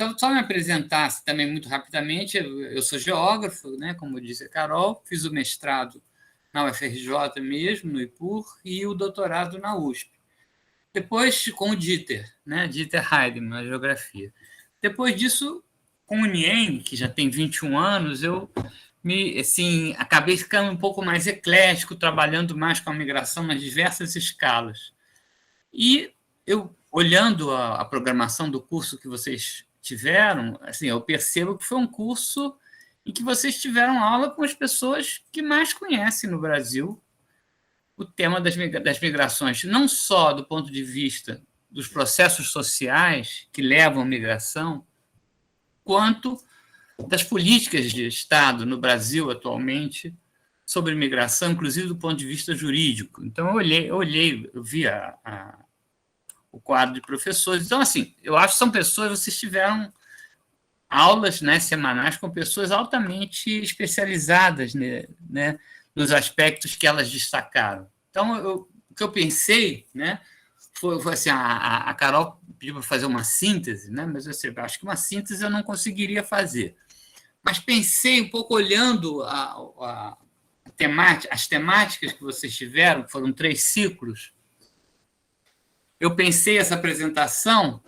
então, só me apresentar também muito rapidamente, eu sou geógrafo, né, como disse a Carol, fiz o mestrado na UFRJ mesmo, no IPUR, e o doutorado na USP. Depois, com o Dieter, né, Dieter Heidemann, na geografia. Depois disso, com o NIEM, que já tem 21 anos, eu acabei ficando um pouco mais eclético, trabalhando mais com a migração nas diversas escalas. E eu, olhando a programação do curso que vocês tiveram, assim, eu percebo que foi um curso em que vocês tiveram aula com as pessoas que mais conhecem no Brasil o tema das migrações, não só do ponto de vista dos processos sociais que levam à migração, quanto das políticas de Estado no Brasil atualmente sobre migração, inclusive do ponto de vista jurídico. Então, eu vi o quadro de professores. Então, assim, eu acho que são pessoas, vocês tiveram aulas, né, semanais com pessoas altamente especializadas, né, nos aspectos que elas destacaram. Então, o que eu pensei, né, foi assim, a Carol pediu para fazer uma síntese, né, mas eu acho que uma síntese eu não conseguiria fazer. Mas pensei um pouco olhando as temáticas que vocês tiveram, foram 3 ciclos. Eu pensei essa apresentação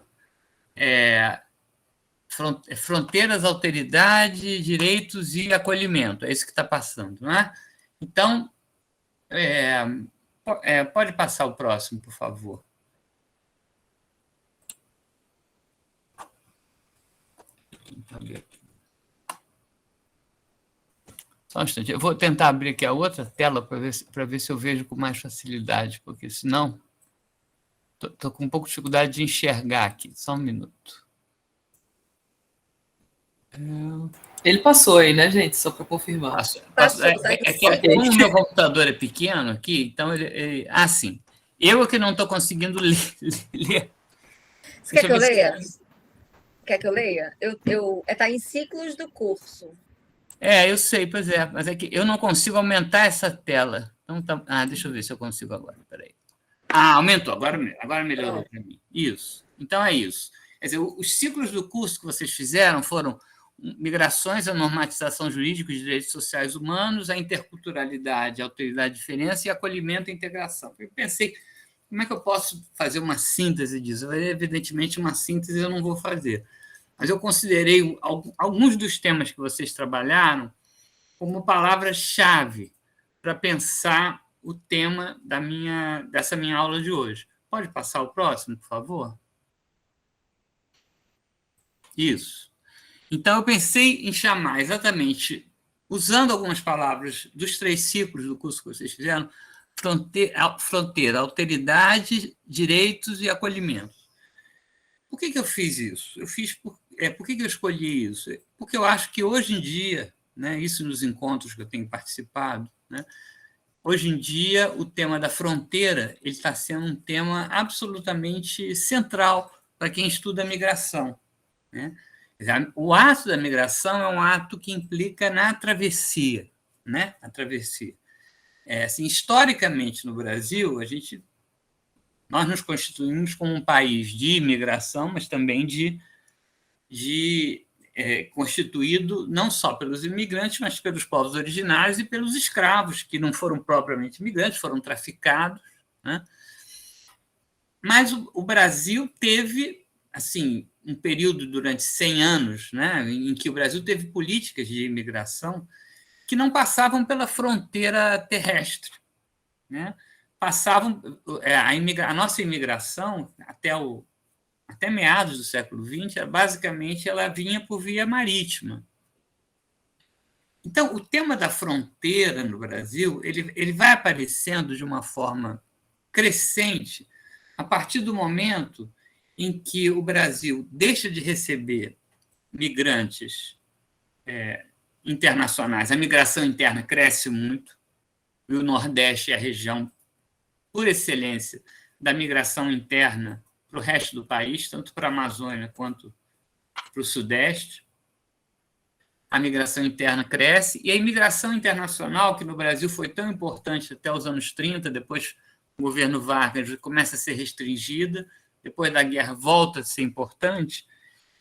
fronteiras, alteridade, direitos e acolhimento. É isso que está passando, não é? Então, pode passar o próximo, por favor. Só um instante. Eu vou tentar abrir aqui a outra tela para ver se eu vejo com mais facilidade, porque senão estou com um pouco de dificuldade de enxergar aqui. Só um minuto. Ele passou aí, né, gente? Só para confirmar. Passou. Como o meu computador é pequeno aqui, então ele sim. Eu é que não estou conseguindo ler. Você quer que eu leia? Quer que eu leia? Está em ciclos do curso. Eu sei, pois é. Mas é que eu não consigo aumentar essa tela. Então, deixa eu ver se eu consigo agora. Peraí. Aumentou. Agora melhorou para mim. Isso. Então, é isso. Quer dizer, os ciclos do curso que vocês fizeram foram migrações, a normatização jurídica de direitos sociais humanos, a interculturalidade, a alteridade e diferença e acolhimento e integração. Eu pensei, como é que eu posso fazer uma síntese disso? Evidentemente, uma síntese eu não vou fazer. Mas eu considerei alguns dos temas que vocês trabalharam como palavras-chave para pensar o tema dessa minha aula de hoje. Pode passar o próximo, por favor? Isso. Então, eu pensei em chamar exatamente, usando algumas palavras dos 3 ciclos do curso que vocês fizeram, fronteira, alteridade, direitos e acolhimento. Por que eu fiz isso? Por que eu escolhi isso? Porque eu acho que hoje em dia, né, isso nos encontros que eu tenho participado, né, hoje em dia o tema da fronteira está sendo um tema absolutamente central para quem estuda a migração, né? O ato da migração é um ato que implica na travessia, né? A travessia. Assim, historicamente, no Brasil, nós nos constituímos como um país de imigração, mas também constituído não só pelos imigrantes, mas pelos povos originários e pelos escravos, que não foram propriamente imigrantes, foram traficados, né? Mas o Brasil teve, assim, um período durante 100 anos, né, em que o Brasil teve políticas de imigração que não passavam pela fronteira terrestre, né? Passavam a nossa imigração até meados do século XX, basicamente ela vinha por via marítima. Então, o tema da fronteira no Brasil ele vai aparecendo de uma forma crescente a partir do momento em que o Brasil deixa de receber migrantes internacionais. A migração interna cresce muito, e o Nordeste é a região, por excelência, da migração interna para o resto do país, tanto para a Amazônia quanto para o Sudeste. A migração interna cresce, e a imigração internacional, que no Brasil foi tão importante até os anos 30, depois o governo Vargas começa a ser restringida, depois da guerra volta a ser importante,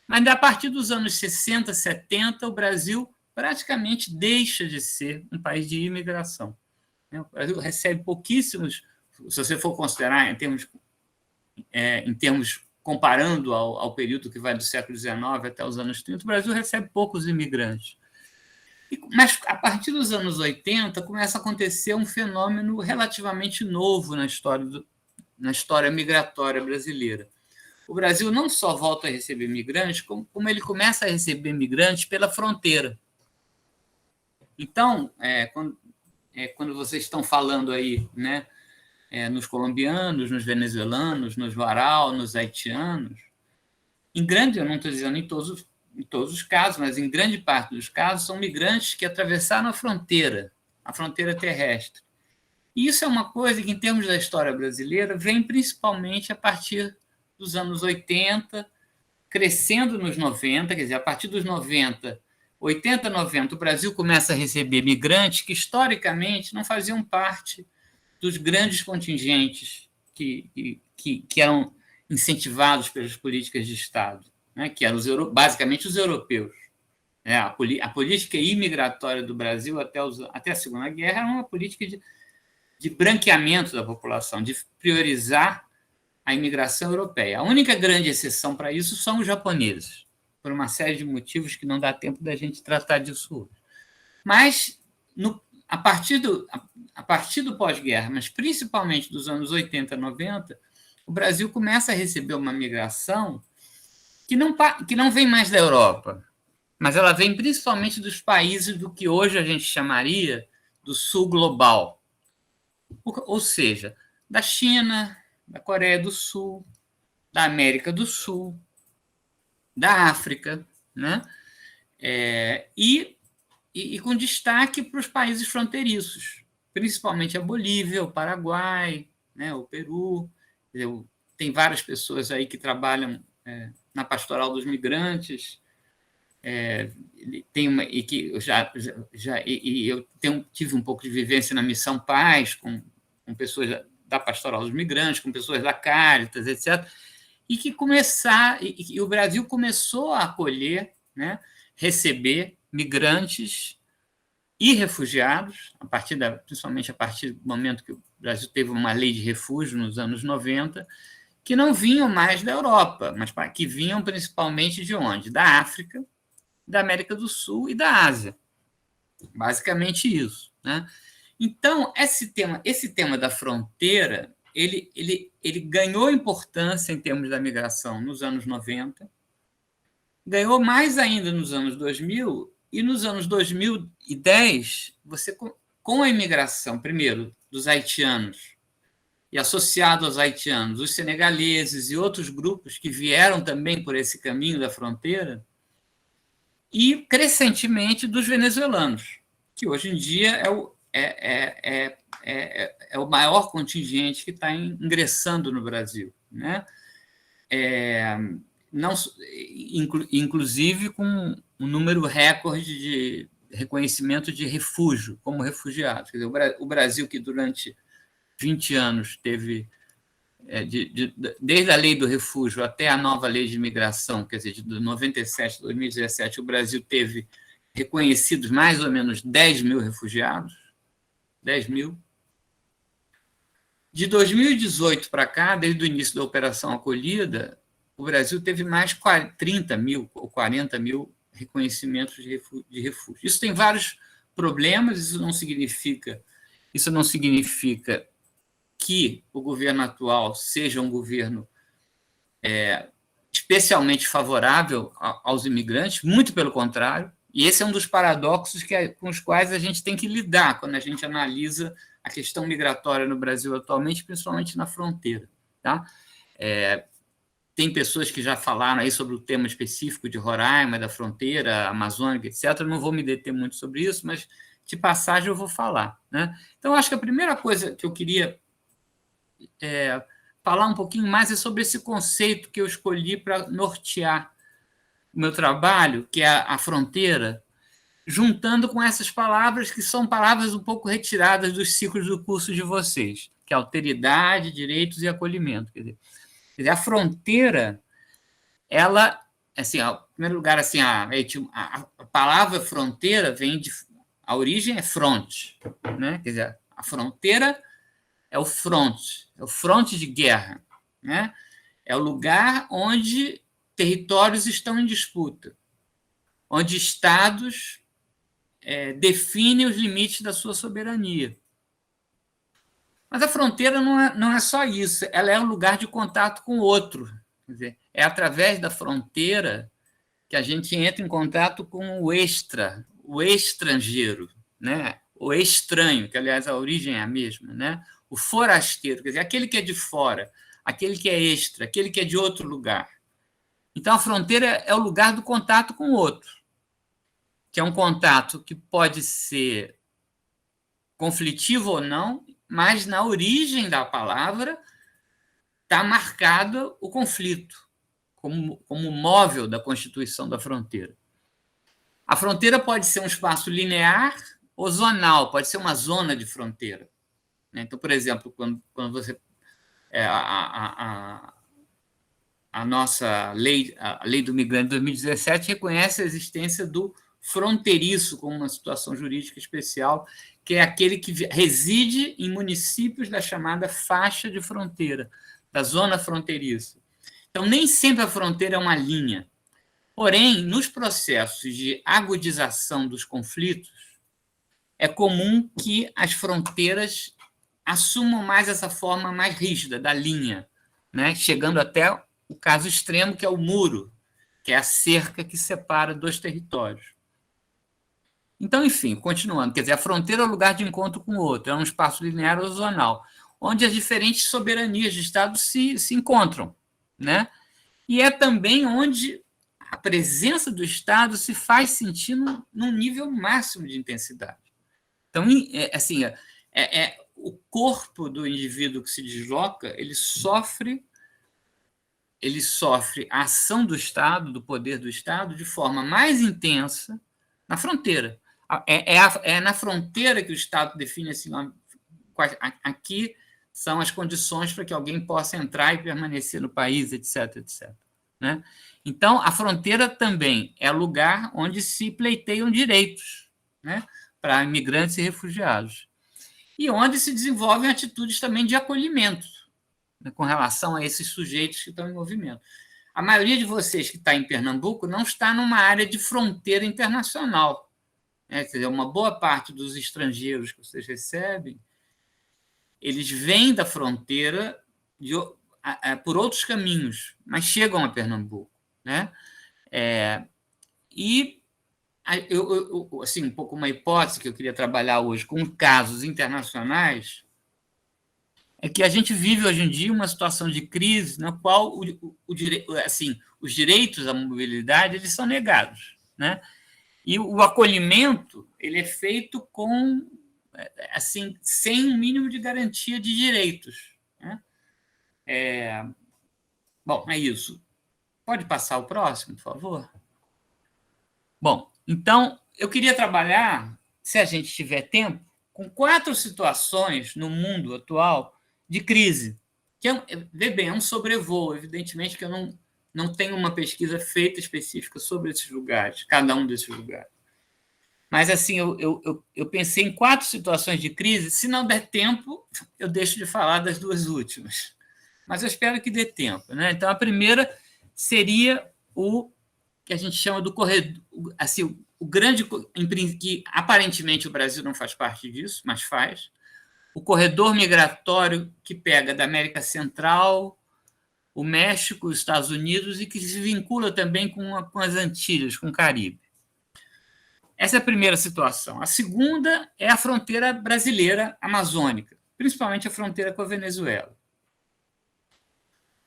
Mas, a partir dos anos 60, 70, o Brasil praticamente deixa de ser um país de imigração. O Brasil recebe pouquíssimos, se você for considerar em termos comparando ao período que vai do século XIX até os anos 30, o Brasil recebe poucos imigrantes. Mas, a partir dos anos 80, começa a acontecer um fenômeno relativamente novo na história migratória brasileira. O Brasil não só volta a receber migrantes, como ele começa a receber migrantes pela fronteira. Então, quando vocês estão falando aí, né, nos colombianos, nos venezuelanos, nos varal, nos haitianos, eu não estou dizendo em todos os casos, mas em grande parte dos casos, são migrantes que atravessaram a fronteira terrestre. E isso é uma coisa que, em termos da história brasileira, vem principalmente a partir dos anos 80, crescendo nos 90, quer dizer, a partir dos 90, 80, 90, o Brasil começa a receber migrantes que, historicamente, não faziam parte dos grandes contingentes que eram incentivados pelas políticas de Estado, né, que eram basicamente os europeus. A política imigratória do Brasil até a Segunda Guerra era uma política de branqueamento da população, de priorizar a imigração europeia. A única grande exceção para isso são os japoneses, por uma série de motivos que não dá tempo da gente tratar disso hoje. Mas, a partir do pós-guerra, mas principalmente dos anos 80, 90, o Brasil começa a receber uma migração que não vem mais da Europa, mas ela vem principalmente dos países do que hoje a gente chamaria do sul global, ou seja, da China, da Coreia do Sul, da América do Sul, da África, né? E com destaque para os países fronteiriços, principalmente a Bolívia, o Paraguai, né, o Peru. Tem várias pessoas aí que trabalham na pastoral dos migrantes, eu tive um pouco de vivência na Missão Paz, com pessoas da pastoral dos migrantes, com pessoas da Cáritas, etc., e o Brasil começou a acolher, né, receber migrantes e refugiados, principalmente a partir do momento que o Brasil teve uma lei de refúgio nos anos 90, que não vinham mais da Europa, mas que vinham principalmente de onde? Da África, da América do Sul e da Ásia. Basicamente isso, né? Então, esse tema da fronteira, ele ganhou importância em termos da migração nos anos 90, ganhou mais ainda nos anos 2000, e nos anos 2010, você, com a imigração, primeiro, dos haitianos, e associado aos haitianos, os senegaleses e outros grupos que vieram também por esse caminho da fronteira, e, crescentemente, dos venezuelanos, que hoje em dia é o maior contingente que está ingressando no Brasil, né? Inclusive com um número recorde de reconhecimento de refúgio, como refugiados. Quer dizer, o Brasil, que durante 20 anos teve, desde a lei do refúgio até a nova lei de imigração, quer dizer, de 97 a 2017, o Brasil teve reconhecidos mais ou menos 10 mil refugiados, 10 mil. De 2018 para cá, desde o início da Operação Acolhida, o Brasil teve mais 30 mil ou 40 mil reconhecimentos de refúgio. Isso tem vários problemas, isso não significa que o governo atual seja um governo especialmente favorável aos imigrantes, muito pelo contrário, e esse é um dos paradoxos com os quais a gente tem que lidar quando a gente analisa a questão migratória no Brasil atualmente, principalmente na fronteira. Tá? Tem pessoas que já falaram aí sobre o tema específico de Roraima, da fronteira amazônica, etc. Eu não vou me deter muito sobre isso, mas de passagem eu vou falar, né? Então, acho que a primeira coisa que eu queria falar um pouquinho mais é sobre esse conceito que eu escolhi para nortear o meu trabalho, que é a fronteira, juntando com essas palavras que são palavras um pouco retiradas dos ciclos do curso de vocês, que é alteridade, direitos e acolhimento. Quer dizer, a fronteira, ela assim, em primeiro lugar, assim, a palavra fronteira vem de... A origem é fronte, né? Quer dizer, a fronteira é o fronte de guerra, né? É o lugar onde territórios estão em disputa, onde estados definem os limites da sua soberania. Mas a fronteira não é só isso, ela é um lugar de contato com o outro. Quer dizer, é através da fronteira que a gente entra em contato com o estrangeiro, né? O estranho, que, aliás, a origem é a mesma, né? O forasteiro, quer dizer, aquele que é de fora, aquele que é extra, aquele que é de outro lugar. Então, a fronteira é o lugar do contato com o outro, que é um contato que pode ser conflitivo ou não, mas na origem da palavra está marcado o conflito, como móvel da constituição da fronteira. A fronteira pode ser um espaço linear ou zonal, pode ser uma zona de fronteira. Então, por exemplo, quando você... a nossa lei, a Lei do Migrante de 2017, reconhece a existência do fronteiriço como uma situação jurídica especial, que é aquele que reside em municípios da chamada faixa de fronteira, da zona fronteiriça. Então, nem sempre a fronteira é uma linha. Porém, nos processos de agudização dos conflitos, é comum que as fronteiras assumam mais essa forma mais rígida da linha, né? Chegando até o caso extremo, que é o muro, que é a cerca que separa dois territórios. Então, enfim, continuando, quer dizer, a fronteira é o lugar de encontro com o outro, é um espaço linear ou zonal, onde as diferentes soberanias de Estado se encontram, né? E é também onde a presença do Estado se faz sentir num nível máximo de intensidade. Então, assim, o corpo do indivíduo que se desloca, ele sofre a ação do Estado, do poder do Estado, de forma mais intensa na fronteira. É na fronteira que o Estado define assim, aqui são as condições para que alguém possa entrar e permanecer no país, etc., etc. Né? Então, a fronteira também é o lugar onde se pleiteiam direitos, né, para imigrantes e refugiados, e onde se desenvolvem atitudes também de acolhimento, né, com relação a esses sujeitos que estão em movimento. A maioria de vocês que está em Pernambuco não está numa área de fronteira internacional. Quer dizer, uma boa parte dos estrangeiros que vocês recebem, eles vêm da fronteira por outros caminhos, mas chegam a Pernambuco, né? E assim, um pouco uma hipótese que eu queria trabalhar hoje com casos internacionais é que a gente vive hoje em dia uma situação de crise na qual assim, os direitos à mobilidade eles são negados, né? E o acolhimento ele é feito com assim, sem um mínimo de garantia de direitos, né? Bom, é isso. Pode passar o próximo, por favor? Bom, então, eu queria trabalhar, se a gente tiver tempo, com 4 situações no mundo atual de crise. Vê bem, é um sobrevoo. Evidentemente que eu não tenho uma pesquisa feita específica sobre esses lugares, cada um desses lugares. Mas, assim, eu pensei em 4 situações de crise. Se não der tempo, eu deixo de falar das 2 últimas. Mas eu espero que dê tempo, né? Então, a primeira seria o que a gente chama do corredor, assim, o grande, que aparentemente o Brasil não faz parte disso, mas faz, o corredor migratório que pega da América Central, o México, os Estados Unidos, e que se vincula também com as Antilhas, com o Caribe. Essa é a primeira situação. A segunda é a fronteira brasileira amazônica, principalmente a fronteira com a Venezuela.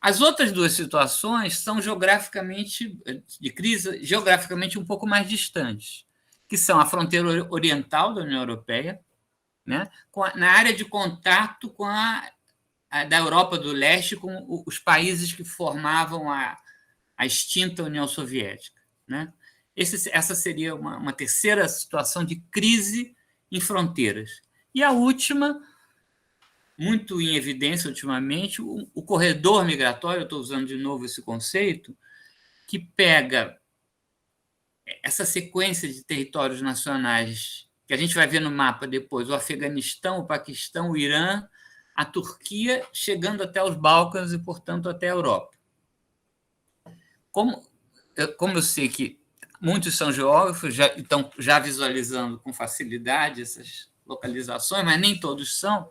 As outras 2 situações são geograficamente, de crise, geograficamente um pouco mais distantes, que são a fronteira oriental da União Europeia, né, na área de contato com da Europa do Leste, com os países que formavam a extinta União Soviética, né? Essa seria uma terceira situação de crise em fronteiras. E a última, muito em evidência ultimamente, o corredor migratório, eu estou usando de novo esse conceito, que pega essa sequência de territórios nacionais, que a gente vai ver no mapa depois, o Afeganistão, o Paquistão, o Irã, a Turquia, chegando até os Balcãs e, portanto, até a Europa. Como eu sei que muitos são geógrafos, estão já visualizando com facilidade essas localizações, mas nem todos são,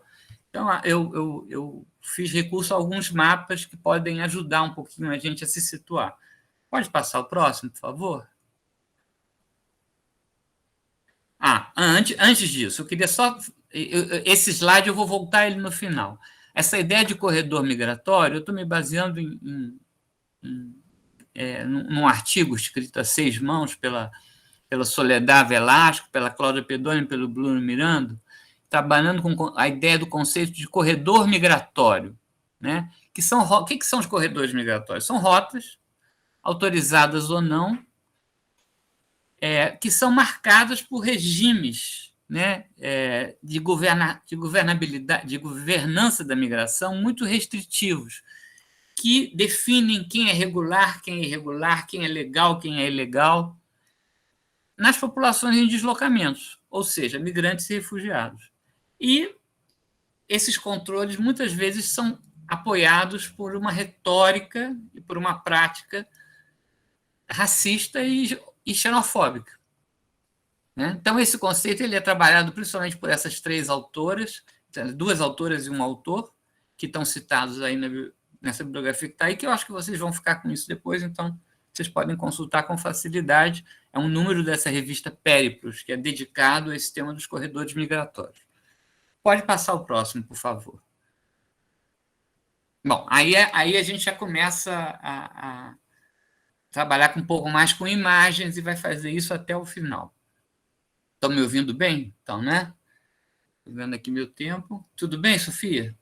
então eu fiz recurso a alguns mapas que podem ajudar um pouquinho a gente a se situar. Pode passar o próximo, por favor? Antes disso, eu queria só... Esse slide eu vou voltar ele no final. Essa ideia de corredor migratório, eu estou me baseando num artigo escrito a 6 mãos pela Soledad Velasco, pela Cláudia Pedoni e pelo Bruno Miranda, trabalhando com a ideia do conceito de corredor migratório. Né? O que são os corredores migratórios? São rotas, autorizadas ou não, que são marcadas por regimes, né, de governabilidade, de governança da migração muito restritivos, que definem quem é regular, quem é irregular, quem é legal, quem é ilegal, nas populações em deslocamentos, ou seja, migrantes e refugiados. E esses controles, muitas vezes, são apoiados por uma retórica e por uma prática racista e xenofóbica. Né? Então, esse conceito ele é trabalhado principalmente por essas 3 autoras, 2 autoras e um autor, que estão citados aí nessa bibliografia que está aí, que eu acho que vocês vão ficar com isso depois, então vocês podem consultar com facilidade. É um número dessa revista Périplos, que é dedicado a esse tema dos corredores migratórios. Pode passar o próximo, por favor. Bom, aí a gente já começa a trabalhar um pouco mais com imagens e vai fazer isso até o final. Estão me ouvindo bem? Então, né? Estou vendo aqui meu tempo. Tudo bem, Sofia?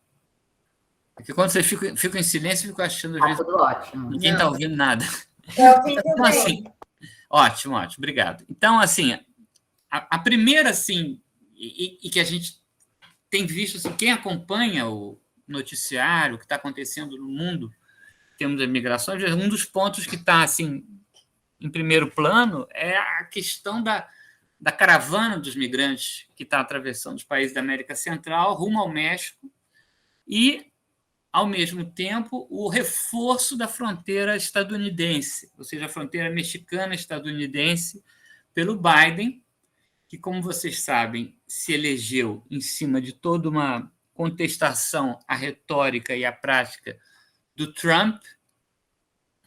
Porque quando vocês ficam em silêncio, eu fico achando... Às vezes, tudo ótimo. Ninguém está ouvindo nada. Eu ouvi então, também. assim, ótimo, obrigado. Então, assim, a primeira, assim, e que a gente tem visto, assim, quem acompanha o noticiário, o que está acontecendo no mundo, em termos de migrações, um dos pontos que está, assim, em primeiro plano é a questão da caravana dos migrantes que está atravessando os países da América Central rumo ao México e, ao mesmo tempo, o reforço da fronteira estadunidense, ou seja, a fronteira mexicana-estadunidense, pelo Biden, que, como vocês sabem, se elegeu em cima de toda uma contestação à retórica e à prática do Trump,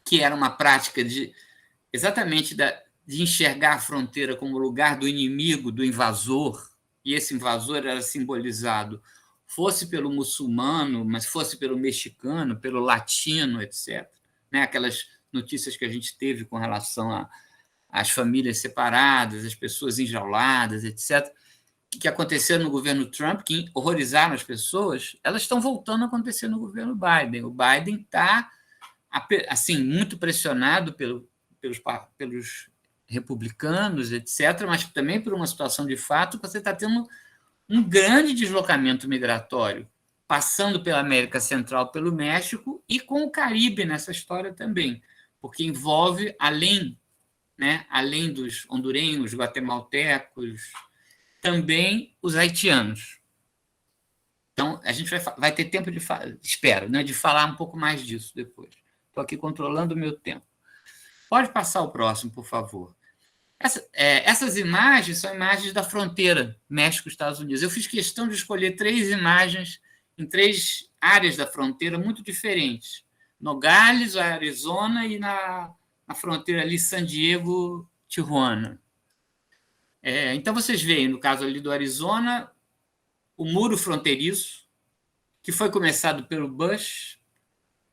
que era uma prática exatamente de enxergar a fronteira como lugar do inimigo, do invasor, e esse invasor era simbolizado, fosse pelo muçulmano, mas fosse pelo mexicano, pelo latino, etc. Né? Aquelas notícias que a gente teve com relação às famílias separadas, as pessoas enjauladas, etc., que aconteceram no governo Trump, que horrorizaram as pessoas, elas estão voltando a acontecer no governo Biden. O Biden está assim, muito pressionado pelos republicanos, etc., mas também por uma situação de fato, você está tendo um grande deslocamento migratório, passando pela América Central, pelo México, e com o Caribe nessa história também, porque envolve, além dos hondurenhos, guatemaltecos, também os haitianos. Então, a gente vai ter tempo espero, né, de falar um pouco mais disso depois. Estou aqui controlando o meu tempo. Pode passar o próximo, por favor. Essas imagens são imagens da fronteira México-Estados Unidos. Eu fiz questão de escolher 3 imagens em 3 áreas da fronteira muito diferentes. Nogales, Arizona e na fronteira ali San Diego, Tijuana. Então, vocês veem, no caso ali do Arizona, o muro fronteiriço, que foi começado pelo Bush,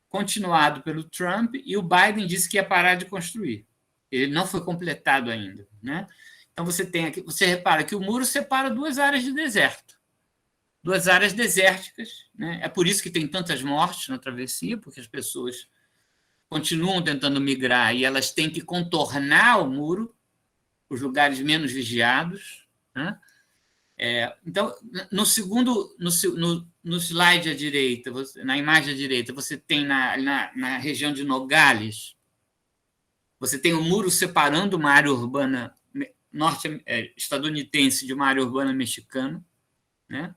continuado pelo Trump, e o Biden disse que ia parar de construir. Ele não foi completado ainda. Né? Então, você repara que o muro separa 2 áreas de deserto, 2 áreas desérticas. Né? É por isso que tem tantas mortes na travessia, porque as pessoas continuam tentando migrar e elas têm que contornar o muro, os lugares menos vigiados. Né? Então, no slide à direita, na imagem à direita, você tem na região de Nogales Você tem um muro separando uma área urbana estadunidense de uma área urbana mexicana, né?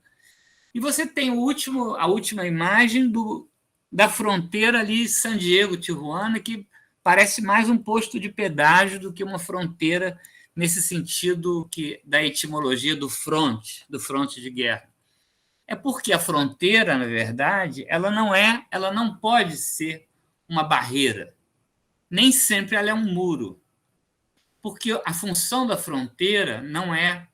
E você tem a última imagem da fronteira ali, San Diego, Tijuana, que parece mais um posto de pedágio do que uma fronteira nesse sentido da etimologia do fronte de guerra. É porque a fronteira, na verdade, ela não pode ser uma barreira. Nem sempre ela é um muro. Porque a função da fronteira não é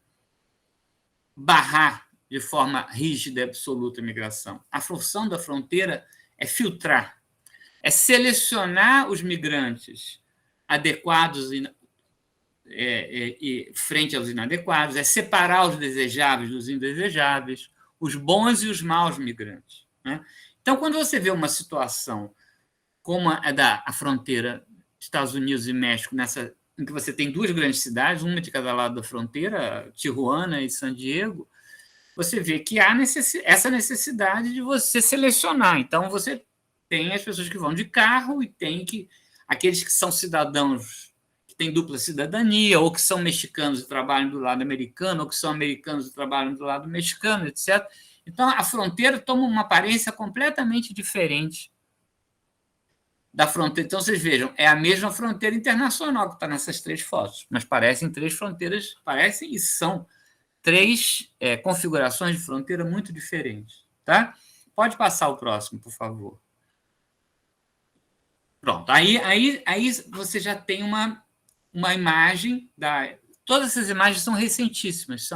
barrar de forma rígida e absoluta a migração. A função da fronteira é filtrar, é selecionar os migrantes adequados e frente aos inadequados, é separar os desejáveis dos indesejáveis, os bons e os maus migrantes, né? Então, quando você vê uma situação como a da fronteira Estados Unidos e México, em que você tem duas grandes cidades, uma de cada lado da fronteira, Tijuana e San Diego, você vê que há essa necessidade de você selecionar. Então, você tem as pessoas que vão de carro e tem aqueles que são cidadãos que têm dupla cidadania, ou que são mexicanos e trabalham do lado americano, ou que são americanos e trabalham do lado mexicano, etc. Então, a fronteira toma uma aparência completamente diferente da fronteira. Então, vocês vejam, é a mesma fronteira internacional que está nessas três fotos, mas parecem três fronteiras, parecem e são três configurações de fronteira muito diferentes. Tá? Pode passar o próximo, por favor. Pronto, aí você já tem uma imagem. Todas essas imagens são recentíssimas,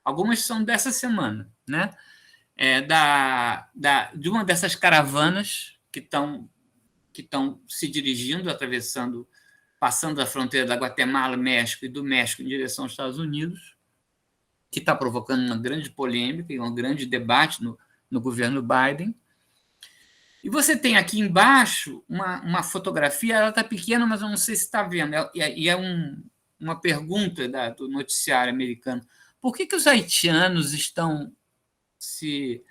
algumas são dessa semana, né? De uma dessas caravanas que estão se dirigindo, passando da fronteira da Guatemala, México, e do México em direção aos Estados Unidos, que está provocando uma grande polêmica e um grande debate no governo Biden. E você tem aqui embaixo uma fotografia, ela está pequena, mas eu não sei se está vendo, e é uma pergunta do noticiário americano. Por que os haitianos estão se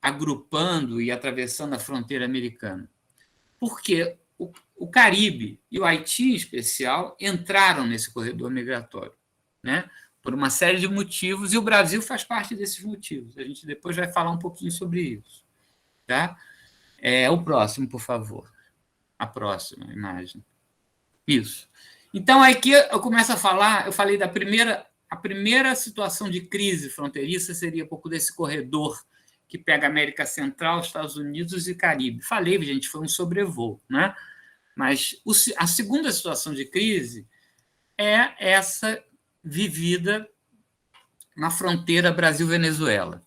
agrupando e atravessando a fronteira americana? Porque o Caribe e o Haiti, em especial, entraram nesse corredor migratório, né? Por uma série de motivos, e o Brasil faz parte desses motivos. A gente depois vai falar um pouquinho sobre isso. Tá? O próximo, por favor. A próxima imagem. Isso. Então, aqui eu começo a falar, eu falei a primeira situação de crise fronteiriça seria um pouco desse corredor que pega a América Central, Estados Unidos e Caribe. Falei, gente, foi um sobrevoo, né? Mas a segunda situação de crise é essa vivida na fronteira Brasil-Venezuela.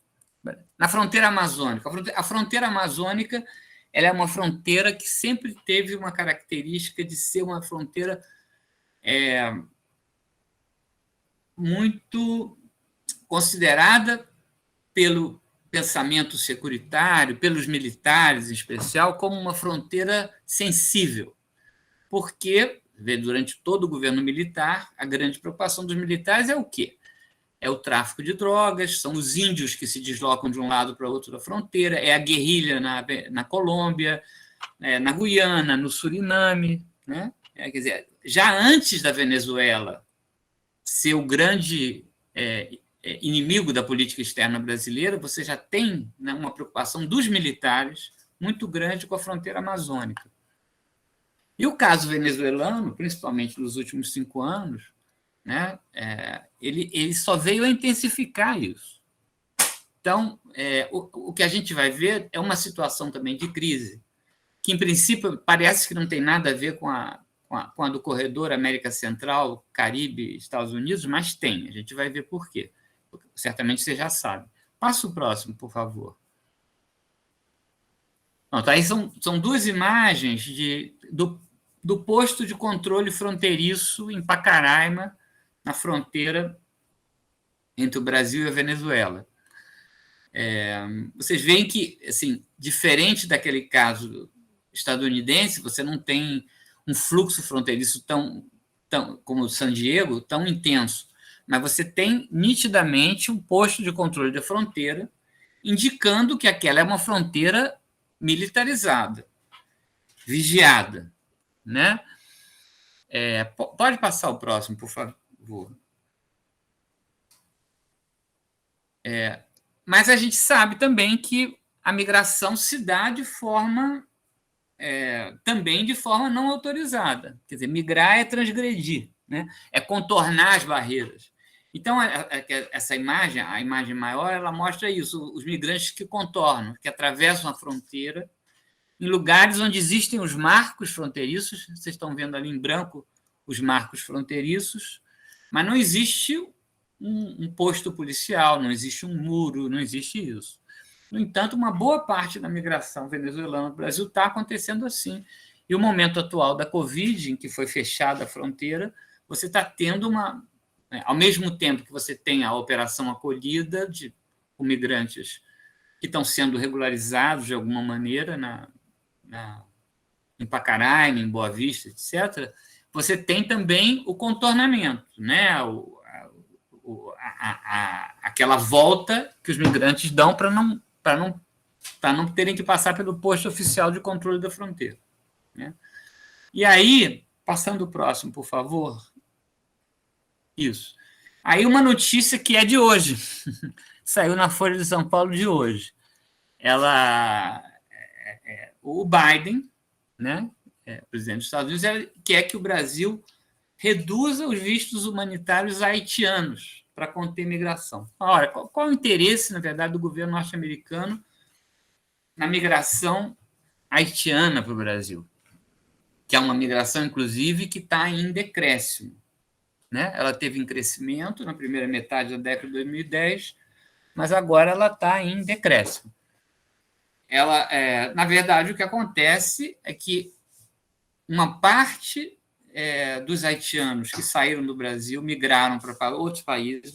Na fronteira amazônica. A fronteira amazônica ela é uma fronteira que sempre teve uma característica de ser uma fronteira muito considerada pelo pensamento securitário, pelos militares em especial, como uma fronteira sensível. Porque, durante todo o governo militar, a grande preocupação dos militares é o quê? É o tráfico de drogas, são os índios que se deslocam de um lado para o outro da fronteira, é a guerrilha na Colômbia, na Guiana, no Suriname, né? Quer dizer, já antes da Venezuela ser o grande inimigo da política externa brasileira, você já tem, né, uma preocupação dos militares muito grande com a fronteira amazônica. E o caso venezuelano, principalmente nos últimos 5 anos, né, ele só veio a intensificar isso. Então, o que a gente vai ver é uma situação também de crise, que, em princípio, parece que não tem nada a ver com a do corredor América Central, Caribe, Estados Unidos, mas tem. A gente vai ver por quê. Certamente você já sabe. Passa o próximo, por favor. Pronto, aí são duas imagens do posto de controle fronteiriço em Pacaraima, na fronteira entre o Brasil e a Venezuela. Vocês veem que, assim, diferente daquele caso estadunidense, você não tem um fluxo fronteiriço tão como o San Diego, tão intenso, mas você tem nitidamente um posto de controle da fronteira, indicando que aquela é uma fronteira militarizada, vigiada, né? Pode passar o próximo, por favor. Mas a gente sabe também que a migração se dá de forma também de forma não autorizada. Quer dizer, migrar é transgredir, né? É contornar as barreiras. Então, essa imagem, a imagem maior, ela mostra isso, os migrantes que contornam, que atravessam a fronteira em lugares onde existem os marcos fronteiriços, vocês estão vendo ali em branco os marcos fronteiriços, mas não existe um posto policial, não existe um muro, não existe isso. No entanto, uma boa parte da migração venezuelana no Brasil está acontecendo assim. E o momento atual da Covid, em que foi fechada a fronteira, você está tendo ao mesmo tempo que você tem a operação acolhida com migrantes que estão sendo regularizados de alguma maneira em Pacaraima, em Boa Vista, etc., você tem também o contornamento, né? Aquela volta que os migrantes dão para não terem que passar pelo posto oficial de controle da fronteira, né? E aí, passando o próximo, por favor. Isso. Aí uma notícia que é de hoje, saiu na Folha de São Paulo de hoje. O Biden, né, presidente dos Estados Unidos, quer que o Brasil reduza os vistos humanitários haitianos para conter migração. Ora, qual o interesse, na verdade, do governo norte-americano na migração haitiana para o Brasil? Que é uma migração, inclusive, que está em decréscimo, né? Ela teve em crescimento na primeira metade da década de 2010, mas agora ela está em decréscimo. Na verdade, o que acontece é que uma parte dos haitianos que saíram do Brasil migraram para outros países,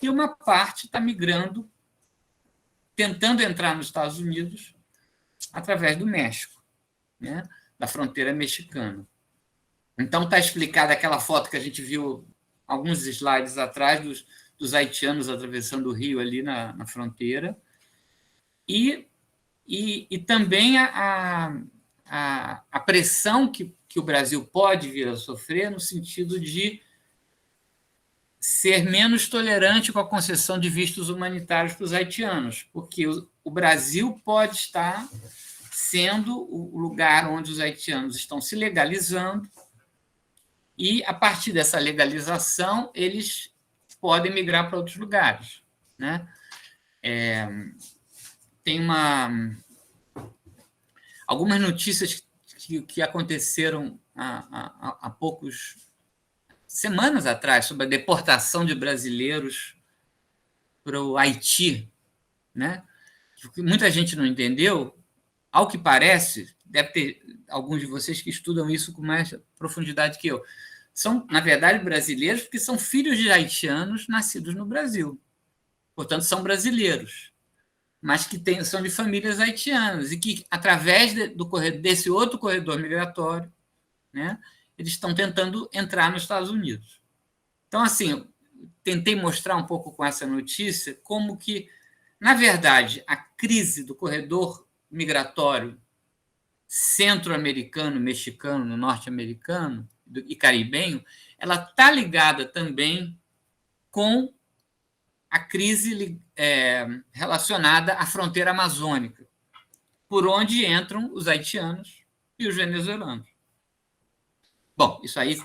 e uma parte está migrando, tentando entrar nos Estados Unidos através do México, né? Da fronteira mexicana. Então, está explicada aquela foto que a gente viu alguns slides atrás dos haitianos atravessando o rio ali na fronteira. E também a pressão que o Brasil pode vir a sofrer no sentido de ser menos tolerante com a concessão de vistos humanitários para os haitianos, porque o Brasil pode estar sendo o lugar onde os haitianos estão se legalizando e, a partir dessa legalização, eles podem migrar para outros lugares, né? Tem algumas notícias que aconteceram há poucas semanas atrás sobre a deportação de brasileiros para o Haiti, né? Muita gente não entendeu. Ao que parece, deve ter alguns de vocês que estudam isso com mais profundidade que eu. São, na verdade, brasileiros porque são filhos de haitianos nascidos no Brasil. Portanto, são brasileiros, mas que são de famílias haitianas e que, através desse outro corredor migratório, né, eles estão tentando entrar nos Estados Unidos. Então, assim, eu tentei mostrar um pouco com essa notícia como que, na verdade, a crise do corredor migratório centro-americano, mexicano, norte-americano e caribenho, ela está ligada também com a crise relacionada à fronteira amazônica, por onde entram os haitianos e os venezuelanos. Bom, isso aí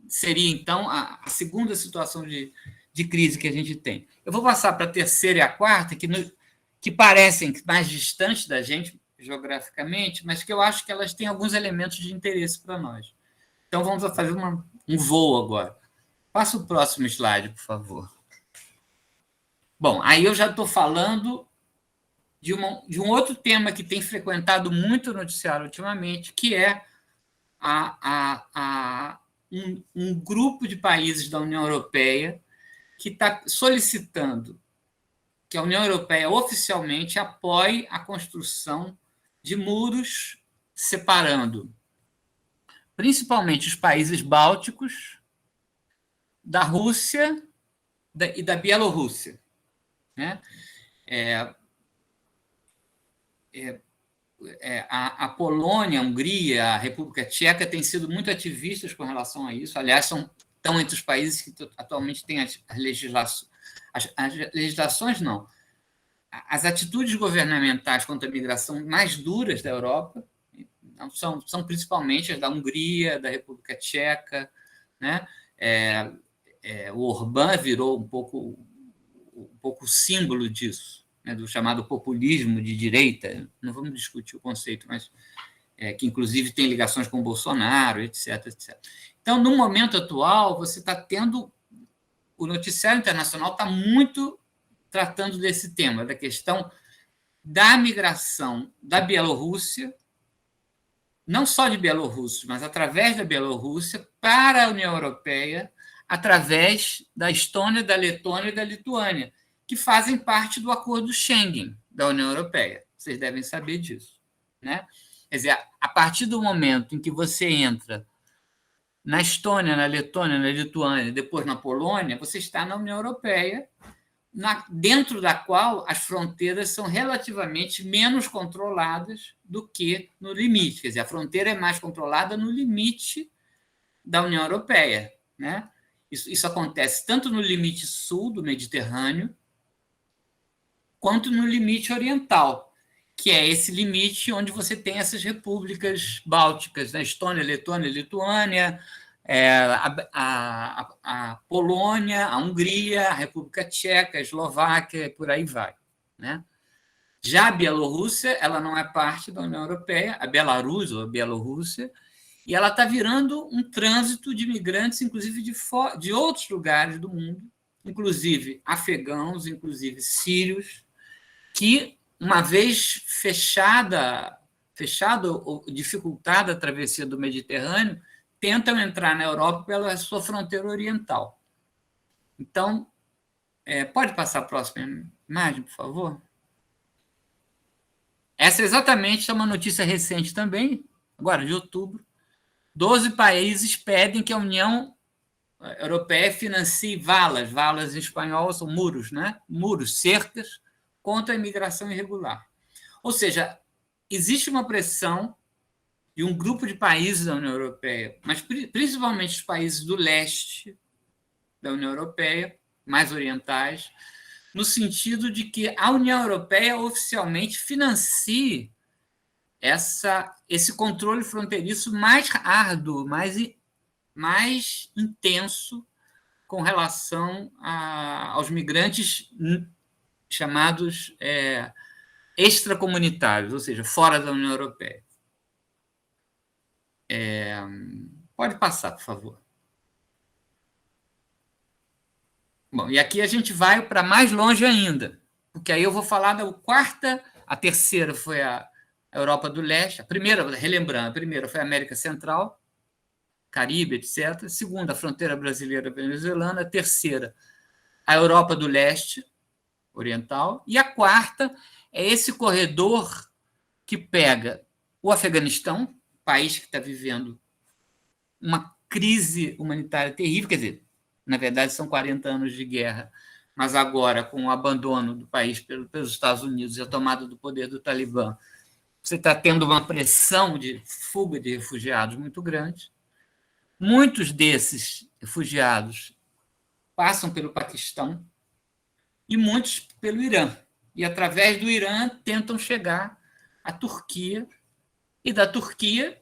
seria, então, a segunda situação de crise que a gente tem. Eu vou passar para a terceira e a quarta, que parecem mais distantes da gente geograficamente, mas que eu acho que elas têm alguns elementos de interesse para nós. Então, vamos fazer um voo agora. Passa o próximo slide, por favor. Bom, aí eu já estou falando de um outro tema que tem frequentado muito o noticiário ultimamente, que é um grupo de países da União Europeia que está solicitando que a União Europeia oficialmente apoie a construção de muros separando principalmente os países bálticos da Rússia e da Bielorrússia, né? a Polônia, a Hungria, a República Tcheca têm sido muito ativistas com relação a isso. Aliás, estão entre os países que atualmente têm as legislações. As legislações, não. As atitudes governamentais contra a migração mais duras da Europa são principalmente as da Hungria, da República Tcheca, né? O Orbán virou um pouco símbolo disso, né? Do chamado populismo de direita. Não vamos discutir o conceito, mas que inclusive tem ligações com o Bolsonaro, etc, etc. Então, no momento atual, você está tendo... O noticiário internacional está muito tratando desse tema, da questão da migração da Bielorrússia, não só de bielorrussos, mas através da Bielorrússia para a União Europeia, através da Estônia, da Letônia e da Lituânia, que fazem parte do acordo Schengen da União Europeia. Vocês devem saber disso, né? Quer dizer, a partir do momento em que você entra na Estônia, na Letônia, na Lituânia, depois na Polônia, você está na União Europeia, dentro da qual as fronteiras são relativamente menos controladas do que no limite. Quer dizer, a fronteira é mais controlada no limite da União Europeia, né? Isso acontece tanto no limite sul do Mediterrâneo quanto no limite oriental, que é esse limite onde você tem essas repúblicas bálticas, né? Estônia, Letônia, Lituânia, a Polônia, a Hungria, a República Tcheca, a Eslováquia, e por aí vai, né? Já a Bielorrússia, ela não é parte da União Europeia, a Belarus, ou a Bielorrússia, e ela está virando um trânsito de imigrantes, inclusive de outros lugares do mundo, inclusive afegãos, inclusive sírios, que, uma vez fechada ou dificultada a travessia do Mediterrâneo, tentam entrar na Europa pela sua fronteira oriental. Então, pode passar a próxima imagem, por favor? Essa exatamente é uma notícia recente também, agora de outubro. 12 países pedem que a União Europeia financie valas. Valas em espanhol são muros, né? Muros, cercas, contra a imigração irregular. Ou seja, existe uma pressão de um grupo de países da União Europeia, mas principalmente os países do leste da União Europeia, mais orientais, no sentido de que a União Europeia oficialmente financie esse controle fronteiriço mais árduo, mais intenso com relação aos migrantes chamados extracomunitários, ou seja, fora da União Europeia. Pode passar, por favor. Bom, e aqui a gente vai para mais longe ainda, porque aí eu vou falar da quarta, a terceira foi a Europa do Leste, a primeira, relembrando, a primeira foi a América Central, Caribe, etc. A segunda, a fronteira brasileira-venezuelana. A terceira, a Europa do Leste, oriental. E a quarta é esse corredor que pega o Afeganistão, país que está vivendo uma crise humanitária terrível, quer dizer, na verdade são 40 anos de guerra, mas agora, com o abandono do país pelos Estados Unidos e a tomada do poder do Talibã, você está tendo uma pressão de fuga de refugiados muito grande. Muitos desses refugiados passam pelo Paquistão e muitos pelo Irã. E, através do Irã, tentam chegar à Turquia e, da Turquia,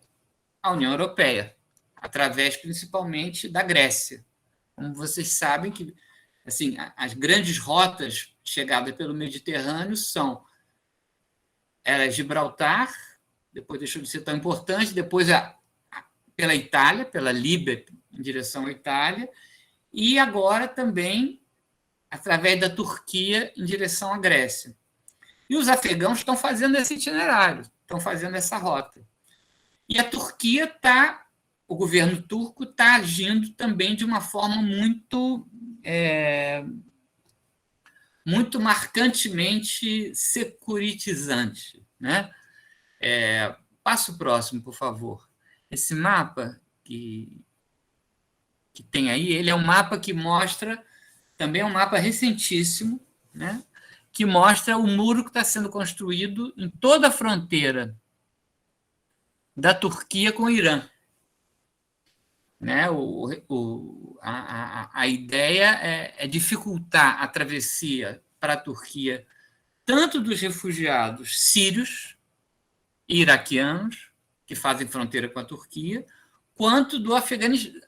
à União Europeia, através, principalmente, da Grécia. Como vocês sabem, que assim, as grandes rotas de chegada pelo Mediterrâneo são Gibraltar, depois deixou de ser tão importante, depois pela Itália, pela Líbia, em direção à Itália, e agora também através da Turquia em direção à Grécia. E os afegãos estão fazendo esse itinerário, estão fazendo essa rota. E a Turquia o governo turco está agindo também de uma forma muito marcantemente securitizante, né? Passa o próximo, por favor. Esse mapa que tem aí, ele é um mapa que mostra, também é um mapa recentíssimo, né? Que mostra o muro que está sendo construído em toda a fronteira da Turquia com o Irã. Né? A ideia é dificultar a travessia para a Turquia, tanto dos refugiados sírios e iraquianos, que fazem fronteira com a Turquia, quanto dos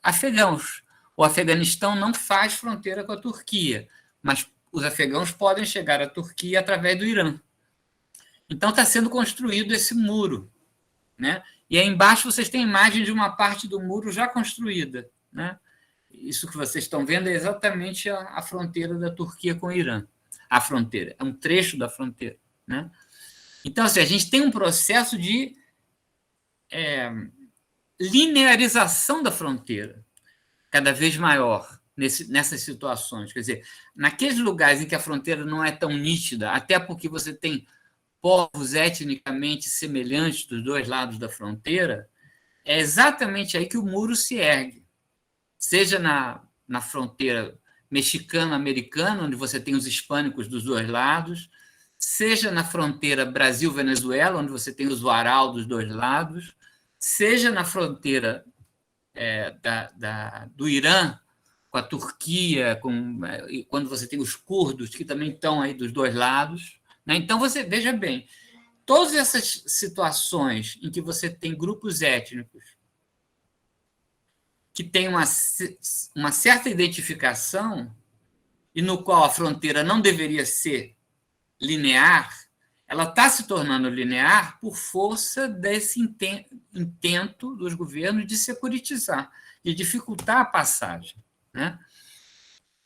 afegãos. O Afeganistão não faz fronteira com a Turquia, mas os afegãos podem chegar à Turquia através do Irã. Então está sendo construído esse muro, né? E aí embaixo vocês têm imagem de uma parte do muro já construída, né? Isso que vocês estão vendo é exatamente a fronteira da Turquia com o Irã. A fronteira, é um trecho da fronteira, né? Então, assim, a gente tem um processo de linearização da fronteira cada vez maior nessas situações. Quer dizer, naqueles lugares em que a fronteira não é tão nítida, até porque você tem povos etnicamente semelhantes dos dois lados da fronteira, é exatamente aí que o muro se ergue. Seja na fronteira mexicano-americana, onde você tem os hispânicos dos dois lados, seja na fronteira Brasil-Venezuela, onde você tem os Uaral dos dois lados, seja na fronteira do Irã com a Turquia, quando você tem os curdos, que também estão aí dos dois lados. Né? Então, você veja bem, todas essas situações em que você tem grupos étnicos que têm uma certa identificação e no qual a fronteira não deveria ser linear, ela está se tornando linear por força desse intento dos governos de securitizar, de dificultar a passagem. Né?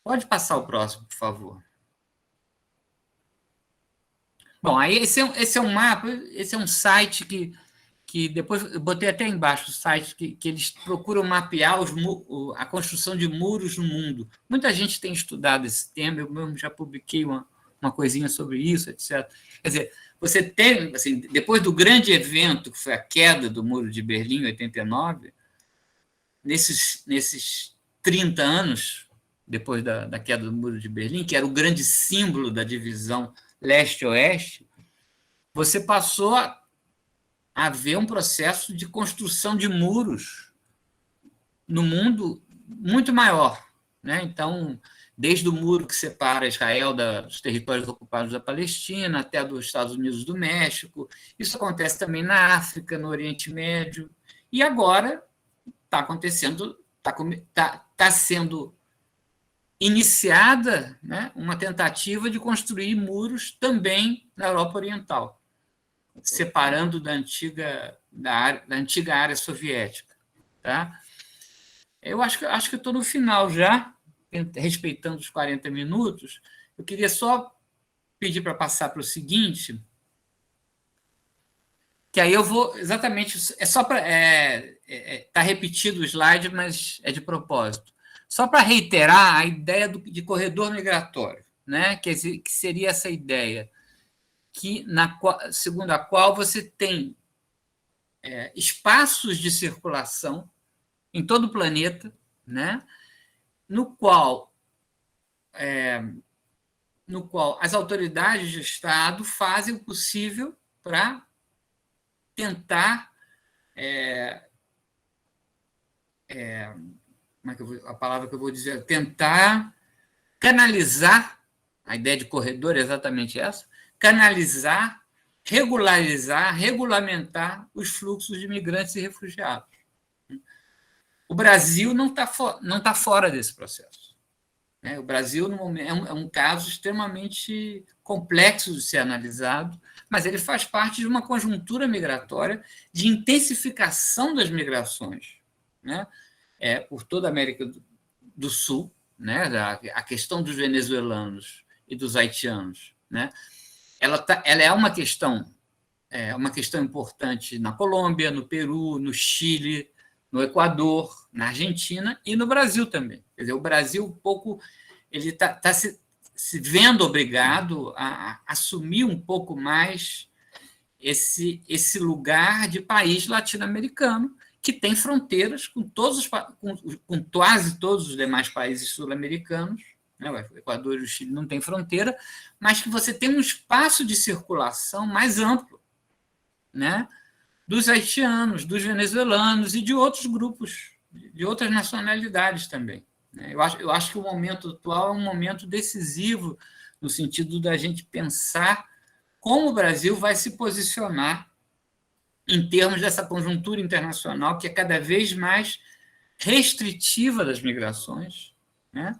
Pode passar o próximo, por favor. Bom, aí esse é um mapa, esse é um site que depois eu botei até embaixo o site que eles procuram mapear a construção de muros no mundo. Muita gente tem estudado esse tema, eu mesmo já publiquei uma coisinha sobre isso, etc. Quer dizer, você tem, assim, depois do grande evento, que foi a queda do Muro de Berlim, em 89, nesses 30 anos, depois da queda do Muro de Berlim, que era o grande símbolo da divisão leste-oeste, você passou a ver um processo de construção de muros no mundo muito maior. Né? Então, desde o muro que separa Israel dos territórios ocupados da Palestina até dos Estados Unidos do México. Isso acontece também na África, no Oriente Médio. E agora está acontecendo, está sendo iniciada, né, uma tentativa de construir muros também na Europa Oriental, separando da antiga área soviética. Tá? Eu acho que estou no final já, respeitando os 40 minutos. Eu queria só pedir para passar para o seguinte, que aí eu vou exatamente... É só para... Está repetido o slide, mas é de propósito. Só para reiterar a ideia de corredor migratório, né? que seria essa ideia segundo a qual você tem espaços de circulação em todo o planeta, né? no qual as autoridades de Estado fazem o possível para tentar a palavra que eu vou dizer, tentar canalizar, a ideia de corredor é exatamente essa, canalizar, regularizar, regulamentar os fluxos de imigrantes e refugiados. O Brasil não tá fora desse processo. O Brasil, no momento, é um caso extremamente complexo de ser analisado, mas ele faz parte de uma conjuntura migratória de intensificação das migrações, né? Por toda a América do Sul, né? A questão dos venezuelanos e dos haitianos, né? Ela é uma questão importante na Colômbia, no Peru, no Chile, no Equador, na Argentina e no Brasil também. Quer dizer, o Brasil, um pouco, ele está se vendo obrigado a assumir um pouco mais esse lugar de país latino-americano, que tem fronteiras com quase todos os demais países sul-americanos. Né? O Equador e o Chile não têm fronteira, mas que você tem um espaço de circulação mais amplo, né? dos haitianos, dos venezuelanos e de outros grupos, de outras nacionalidades também. Eu acho que o momento atual é um momento decisivo no sentido da gente pensar como o Brasil vai se posicionar em termos dessa conjuntura internacional que é cada vez mais restritiva das migrações, né?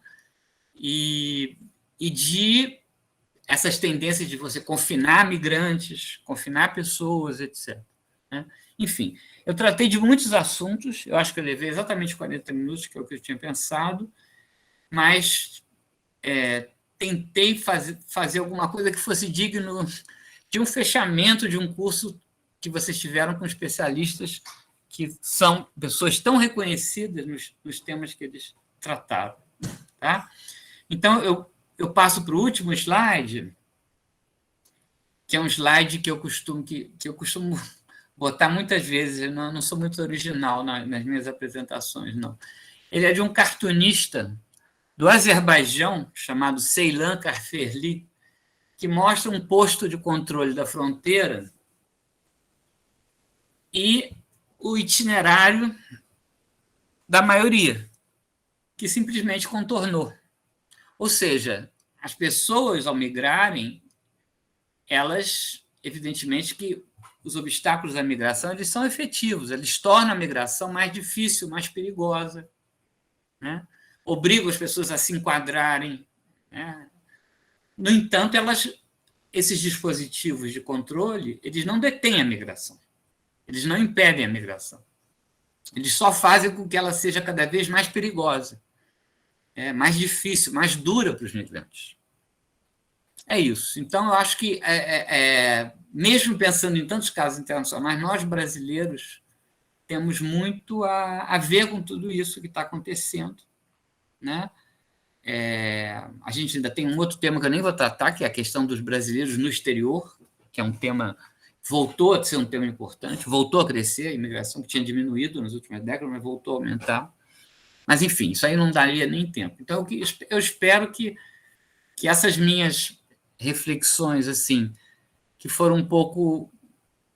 E de essas tendências de você confinar migrantes, confinar pessoas, etc. Né? Enfim, eu tratei de muitos assuntos, eu acho que eu levei exatamente 40 minutos, que é o que eu tinha pensado, mas tentei fazer alguma coisa que fosse digno de um fechamento de um curso que vocês tiveram com especialistas que são pessoas tão reconhecidas nos temas que eles trataram. Tá? Então, eu passo para o último slide, que é um slide que eu costumo botar muitas vezes, eu não sou muito original nas minhas apresentações, não. Ele é de um cartunista do Azerbaijão, chamado Ceylan Karferli, que mostra um posto de controle da fronteira e o itinerário da maioria, que simplesmente contornou. Ou seja, as pessoas, ao migrarem, elas, evidentemente, que os obstáculos à migração eles são efetivos, eles tornam a migração mais difícil, mais perigosa, né? Obrigam as pessoas a se enquadrarem, né? No entanto, esses dispositivos de controle, eles não detêm a migração, eles não impedem a migração, eles só fazem com que ela seja cada vez mais perigosa, mais difícil, mais dura para os migrantes. É isso. Então, eu acho que, mesmo pensando em tantos casos internacionais, nós, brasileiros, temos muito a ver com tudo isso que está acontecendo. Né? A gente ainda tem um outro tema que eu nem vou tratar, que é a questão dos brasileiros no exterior, que é um tema voltou a ser um tema importante, voltou a crescer, a imigração que tinha diminuído nas últimas décadas, mas voltou a aumentar. Mas, enfim, isso aí não daria nem tempo. Então, eu espero que essas minhas reflexões, assim, que foram um pouco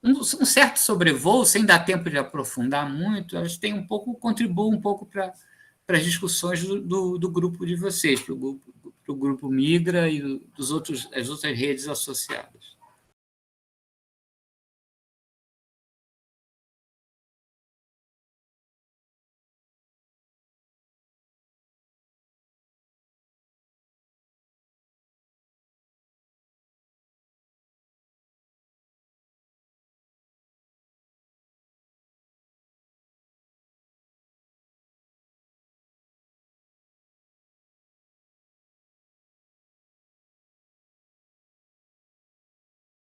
um certo sobrevoo, sem dar tempo de aprofundar muito, elas têm contribuem um pouco para as discussões do grupo de vocês, para o grupo Migra e as outras redes associadas.